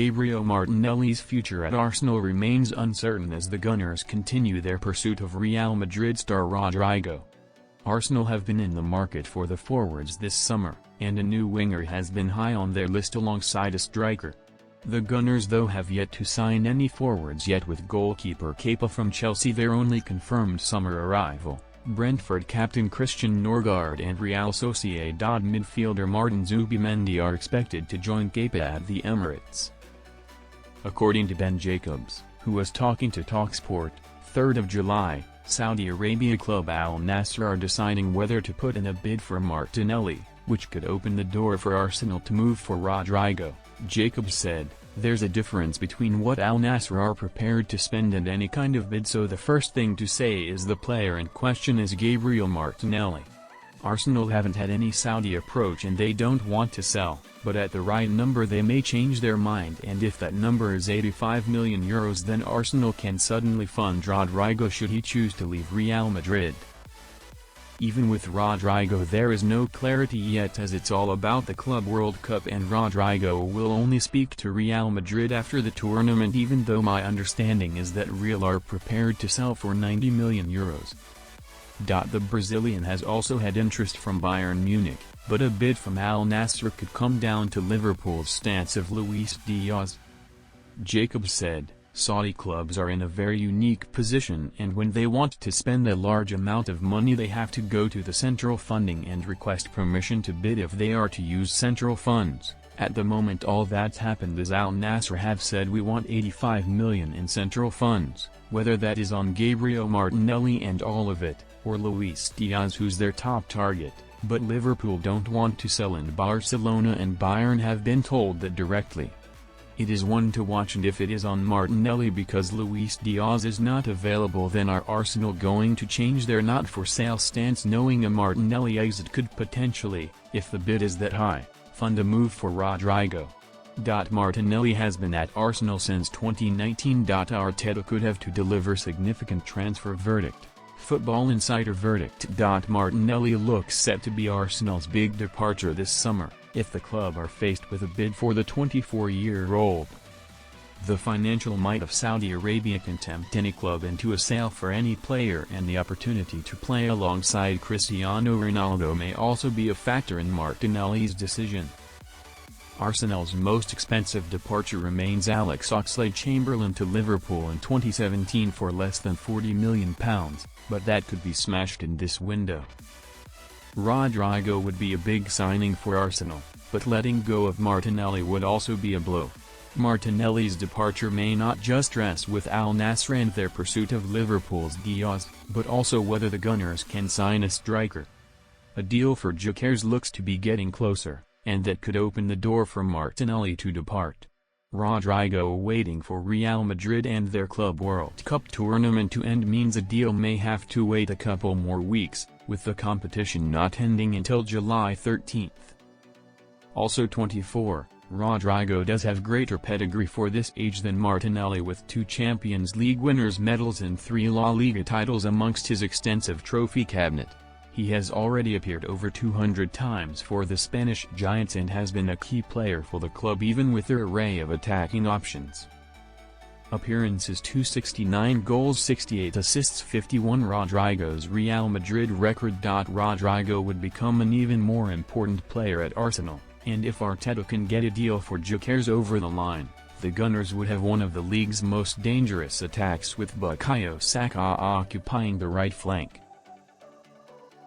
Gabriel Martinelli's future at Arsenal remains uncertain as the Gunners continue their pursuit of Real Madrid star Rodrygo. Arsenal have been in the market for the forwards this summer, and a new winger has been high on their list alongside a striker. The Gunners though have yet to sign any forwards yet, with goalkeeper Kepa from Chelsea their only confirmed summer arrival. Brentford captain Christian Norgard and Real Sociedad midfielder Martin Zubimendi are expected to join Kepa at the Emirates. According to Ben Jacobs, who was talking to TalkSport, 3rd of July, Saudi Arabia club Al-Nassr are deciding whether to put in a bid for Martinelli, which could open the door for Arsenal to move for Rodrygo. Jacobs said, "There's a difference between what Al-Nassr are prepared to spend and any kind of bid, so the first thing to say is the player in question is Gabriel Martinelli. Arsenal haven't had any Saudi approach and they don't want to sell, but at the right number they may change their mind, and if that number is €85 million then Arsenal can suddenly fund Rodrygo should he choose to leave Real Madrid." Even with Rodrygo there is no clarity yet, as it's all about the Club World Cup and Rodrygo will only speak to Real Madrid after the tournament, even though my understanding is that Real are prepared to sell for €90 million. The Brazilian has also had interest from Bayern Munich, but a bid from Al-Nassr could come down to Liverpool's stance of Luis Diaz. Jacobs said, "Saudi clubs are in a very unique position, and when they want to spend a large amount of money they have to go to the central funding and request permission to bid if they are to use central funds. At the moment all that's happened is Al-Nassr have said we want €85 million in central funds, whether that is on Gabriel Martinelli and all of it, or Luis Diaz who's their top target, but Liverpool don't want to sell and Barcelona and Bayern have been told that directly. It is one to watch, and if it is on Martinelli because Luis Diaz is not available, then are Arsenal going to change their not for sale stance, knowing a Martinelli exit could potentially, if the bid is that high, fund a move for Rodrygo. Martinelli has been at Arsenal since 2019. Arteta could have to deliver significant transfer verdict. Football Insider verdict. Martinelli looks set to be Arsenal's big departure this summer, if the club are faced with a bid for the 24-year-old. The financial might of Saudi Arabia can tempt any club into a sale for any player, and the opportunity to play alongside Cristiano Ronaldo may also be a factor in Martinelli's decision. Arsenal's most expensive departure remains Alex Oxlade-Chamberlain to Liverpool in 2017 for less than £40 million, but that could be smashed in this window. Rodrygo would be a big signing for Arsenal, but letting go of Martinelli would also be a blow. Martinelli's departure may not just rest with Al-Nassr and their pursuit of Liverpool's Diaz, but also whether the Gunners can sign a striker. A deal for Gyökeres looks to be getting closer, and that could open the door for Martinelli to depart. Rodrygo waiting for Real Madrid and their Club World Cup tournament to end means a deal may have to wait a couple more weeks, with the competition not ending until July 13. Also 24, Rodrygo does have greater pedigree for this age than Martinelli, with 2 Champions League winners' medals and 3 La Liga titles amongst his extensive trophy cabinet. He has already appeared over 200 times for the Spanish Giants and has been a key player for the club even with their array of attacking options. Appearances: 269 goals, 68 assists, 51. Rodrygo's Real Madrid record. Rodrygo would become an even more important player at Arsenal, and if Arteta can get a deal for Gyökeres over the line, the Gunners would have one of the league's most dangerous attacks, with Bukayo Saka occupying the right flank.